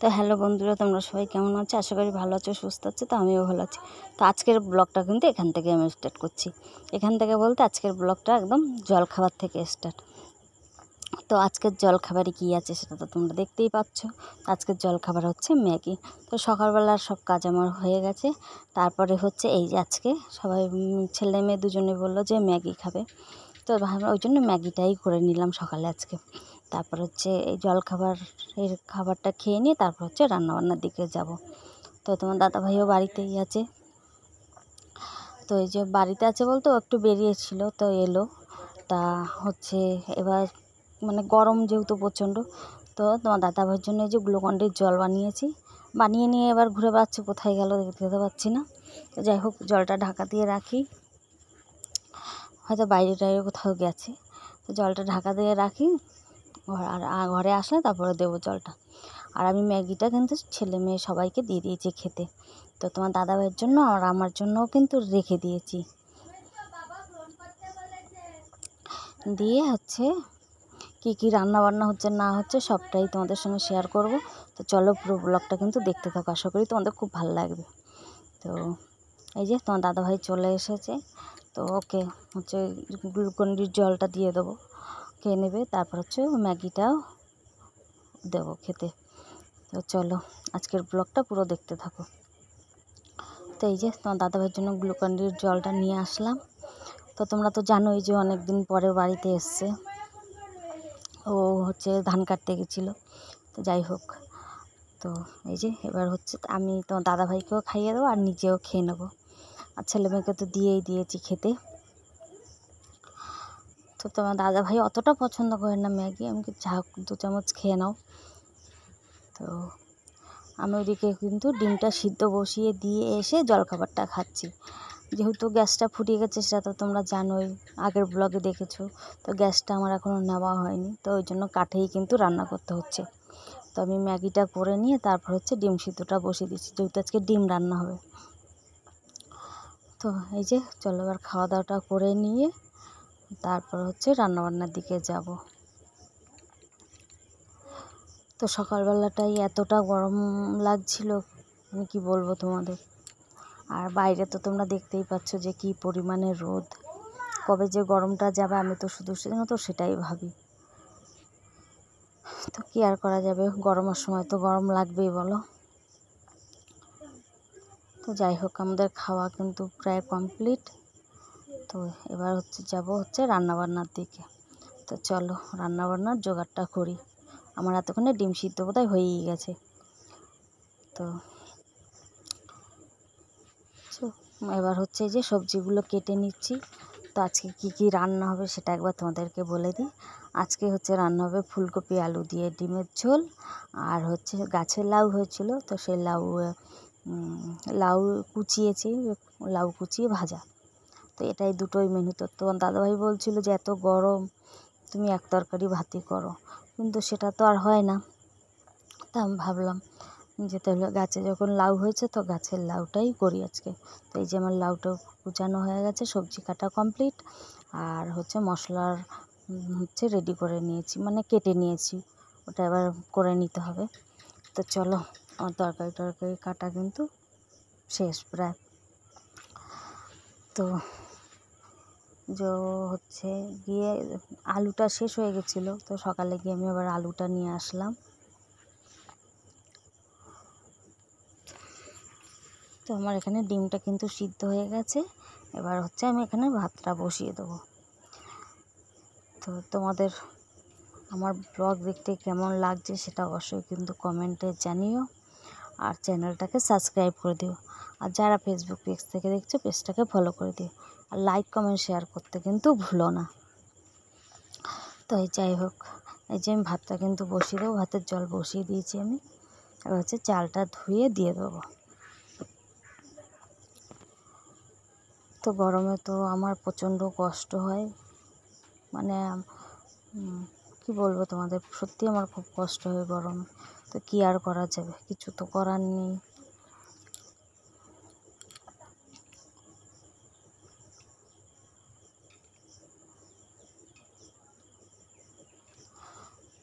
তো হ্যালো বন্ধুরা, তোমরা সবাই কেমন আছো? আশা করি ভালো আছো, সুস্থ আছো। তো আমিও ভালো আছি। তো আজকের ব্লগটা কিন্তু এখান থেকে আমি স্টার্ট করছি। এখান থেকে বলতে আজকের ব্লগটা একদম জলখাবার থেকে স্টার্ট। তো আজকের জলখাবারে কী আছে সেটা তো তোমরা দেখতেই পাচ্ছ। আজকের জলখাবার হচ্ছে ম্যাগি। তো সকালবেলার সব কাজ আমার হয়ে গেছে। তারপরে হচ্ছে এই যে আজকে সবাই ছেলে মেয়ে দুজনে বললো যে ম্যাগি খাবে। তো ভাবলাম ওই জন্য ম্যাগিটাই করে নিলাম সকালে আজকে। তারপর হচ্ছে এই জলখাবারের খাবারটা খেয়ে নিয়ে তারপর হচ্ছে রান্নাবান্নার দিকে যাব। তো তোমার দাদাভাইও বাড়িতেই আছে। তো এই যে বাড়িতে আছে বলতে ও একটু বেরিয়েছিল, তো এলো। তা হচ্ছে এবার মানে গরম যেহেতু প্রচণ্ড, তো তোমার দাদাভাইয়ের জন্য এই যে গ্লুকন-ডির জল বানিয়ে নিয়ে এবার ঘুরে বেড়াচ্ছে, কোথায় গেল দেখতে পাচ্ছি না। তো যাই হোক, জলটা ঢাকা দিয়ে রাখি, হয়তো বাইরে টাইরে কোথাও গেছে। তো জলটা ঢাকা দিয়ে রাখি, আর ঘরে আসলে তারপরে দেবো জলটা। আর আমি ম্যাগিটা কিন্তু ছেলে মেয়ে সবাইকে দিয়ে দিয়েছি খেতে। তো তোমার দাদাভাইয়ের জন্য আর আমার জন্যও কিন্তু রেখে দিয়েছি। দিয়ে হচ্ছে কী কী রান্নাবান্না হচ্ছে না হচ্ছে সবটাই তোমাদের সঙ্গে শেয়ার করব। তো চলো পুরো ব্লগটা কিন্তু দেখতে থাকো, আশা করি তোমাদের খুব ভালো লাগবে। তো এই যে তোমার দাদাভাই চলে এসেছে, তো ওকে হচ্ছে গ্লুকন-ডির জলটা দিয়ে দেবো, খেয়ে নেবে। তারপর হচ্ছে ম্যাগিটাও দেবো খেতে। তো চলো আজকের ব্লগটা পুরো দেখতে থাকো। তো এই যে তোমার দাদাভাইয়ের জন্য গ্লুকন-ডির জলটা নিয়ে আসলাম। তো তোমরা তো জানোই যে অনেক দিন পরে বাড়িতে এসছে, ও হচ্ছে ধান কাটতে গেছিলো। তো যাই হোক, তো এই যে এবার হচ্ছে আমি তোমার দাদাভাইকেও খাইয়ে দেবো আর নিজেও খেয়ে নেবো। আর ছেলেমেয়েকে তো দিয়েই দিয়েছি খেতে। তো তোমার দাদাভাই অতটা পছন্দ করে না ম্যাগি, আমি যা 2 চামচ খেয়ে নাও। তো আমি ওইদিকে কিন্তু ডিমটা সিদ্ধ বসিয়ে দিয়ে এসে জলখাবারটা খাচ্ছি। যেহেতু গ্যাসটা ফুরিয়ে গেছে সেটা তো তোমরা জানোই, আগের ব্লগে দেখেছো। তো গ্যাসটা আমার এখনও নেওয়া হয়নি, তো ওই জন্য কাঠেই কিন্তু রান্না করতে হচ্ছে। তো আমি ম্যাগিটা করে নিয়ে তারপর হচ্ছে ডিম সিদ্ধটা বসিয়ে দিচ্ছি, যেহেতু আজকে ডিম রান্না হবে। তো এই যে চলো এবার খাওয়া দাওয়াটা করে নিয়ে তারপর হচ্ছে রান্নাবান্নার দিকে যাব। তো সকালবেলাটাই এতটা গরম লাগছিল, আমি কি বলবো তোমাদের। আর বাইরে তো তোমরা দেখতেই পাচ্ছ যে কী পরিমাণে রোদ। কবে যে গরমটা যাবে আমি তো শুধু সেটাই ভাবি। তো কী আর করা যাবে, গরমের সময় তো গরম লাগবেই বলো। তো যাই হোক, আমাদের খাওয়া কিন্তু প্রায় কমপ্লিট। তো এবার হচ্ছে যাব হচ্ছে রান্নাবান্নার দিকে। তো চলো রান্নাবান্নার জোগাড়টা করি। আমার এতক্ষণে ডিম সিদ্ধ বোধহয় হয়েই গেছে। তো এবার হচ্ছে যে সবজিগুলো কেটে নিচ্ছি। তো আজকে কী কী রান্না হবে সেটা একবার তোমাদেরকে বলে দিই। আজকে হচ্ছে রান্না হবে ফুলকপি আলু দিয়ে ডিমের ঝোল, আর হচ্ছে গাছের লাউ হয়েছিল, তো সেই লাউ কুচিয়েছি, লাউ কুচিয়ে ভাজা। তো এটাই দুটোই মেনু। তো তোমার দাদাভাই বলছিল যে এত গরম তুমি এক তরকারি ভাতই করো, কিন্তু সেটা তো আর হয় না। তা আমি ভাবলাম যে তাহলে গাছে যখন লাউ হয়েছে তো গাছের লাউটাই করি আজকে। তো এই যে আমার লাউটাও কুচানো হয়ে গেছে, সবজি কাটা কমপ্লিট, আর হচ্ছে মশলার হচ্ছে রেডি করে নিয়েছি, মানে কেটে নিয়েছি, ওটা এবার করে নিতে হবে। তো চলো আমার তরকারি কাটা কিন্তু শেষ প্রায়। তো হচ্ছে গিয়ে আলুটা শেষ হয়ে গেছিলো, তো সকালে গিয়ে আমি আবার আলুটা নিয়ে আসলাম। তো আমার এখানে ডিমটা কিন্তু সিদ্ধ হয়ে গেছে, এবার হচ্ছে আমি এখানে ভাতটা বসিয়ে দেবো। তো তোমাদের আমার ব্লগ দেখতে কেমন লাগছে সেটা অবশ্যই কিন্তু কমেন্টে জানিও, আর চ্যানেলটাকে সাবস্ক্রাইব করে দিও। আর যারা ফেসবুক পেজ থেকে দেখছো পেজটাকে ফলো করে দিও, আর লাইক কমেন্ট শেয়ার করতে কিন্তু ভুলো না। তো যাই হোক, এই যে আমি ভাতটা কিন্তু বসিয়ে দেবো, ভাতের জল বসিয়ে দিয়েছি আমি। এবার হচ্ছে চালটা ধুয়ে দিয়ে দেবো। তো গরমে তো আমার প্রচণ্ড কষ্ট হয়, মানে কি বলবো তোমাদের, সত্যি আমার খুব কষ্ট হয় গরমে। তো কী আর করা যাবে, কিছু তো করার নেই।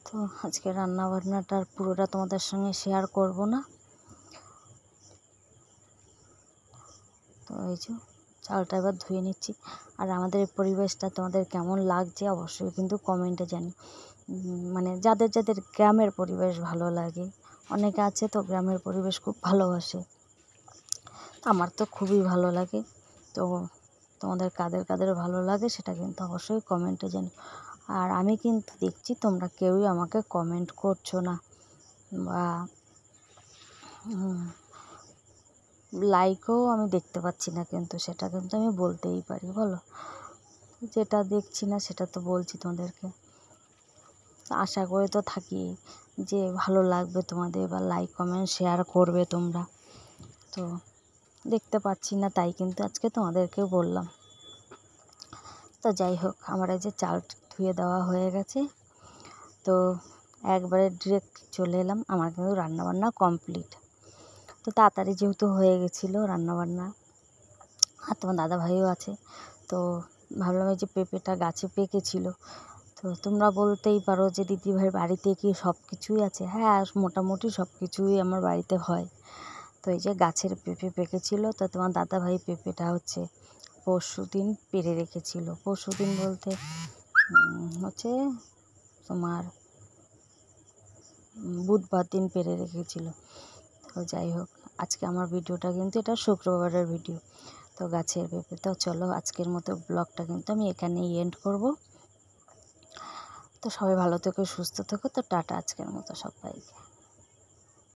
তো আজকে রান্না বান্নাটার পুরোটা তোমাদের সঙ্গে শেয়ার করব না। তো এই যে চালটা এবার ধুয়ে নিচ্ছি। আর আমাদের এই পরিবেশটা তোমাদের কেমন লাগছে অবশ্যই কিন্তু কমেন্টে জানি। মানে যাদের যাদের গ্রামের পরিবেশ ভালো লাগে, অনেকে আছে তো গ্রামের পরিবেশ খুব ভালোবাসে, আমার তো খুবই ভালো লাগে। তো তোমাদের কাদের কাদের ভালো লাগে সেটা কিন্তু অবশ্যই কমেন্টে জানি। আর আমি কিন্তু দেখছি তোমরা কেউই আমাকে কমেন্ট করছো না বা লাইকও আমি দেখতে পাচ্ছি না, কিন্তু সেটা কিন্তু আমি বলতেই পারি। বলো, যেটা দেখছি না সেটা তো বলছি তোমাদেরকে। আশা করে তো থাকি যে ভালো লাগবে তোমাদের বা লাইক কমেন্ট শেয়ার করবে তোমরা। তো দেখতে পাচ্ছি না, তাই কিন্তু আজকে তোমাদেরকেও বললাম। তো যাই হোক, আমার এই যে চাল ধুয়ে দেওয়া হয়ে গেছে, তো একবারে ডিরেক্ট চলে এলাম। আমার কিন্তু রান্নাবান্না কমপ্লিট। তো তাড়াতাড়ি যেহেতু হয়ে গেছিলো রান্নাবান্না, আর তোমার দাদাভাইও আছে, তো ভাবলাম এই যে পেঁপেটা গাছে পেকেছিলো। তো তোমরা বলতেই পারো যে দিদিভাইয়ের বাড়িতে কি সব কিছুই আছে? হ্যাঁ, মোটামুটি সব কিছুই আমার বাড়িতে হয়। তো এই যে গাছের পেঁপে পেকেছিলো, তো তোমার দাদাভাই পেঁপেটা হচ্ছে পরশুদিন পেড়ে রেখেছিলো। পরশুদিন বলতে হচ্ছে তোমার বুধবার দিন পেড়ে রেখেছিলো। তো যাই হোক, আজকে আমার ভিডিওটা কিন্তু এটা শুক্রবারের ভিডিও। তো গাছের পেঁপে। তো চলো আজকের মতো ব্লগটা কিন্তু আমি এখানেই এন্ড করব। তো সবাই ভালো থেকো, সুস্থ থেকো। তো টাটা আজকের মতো সবাইকে।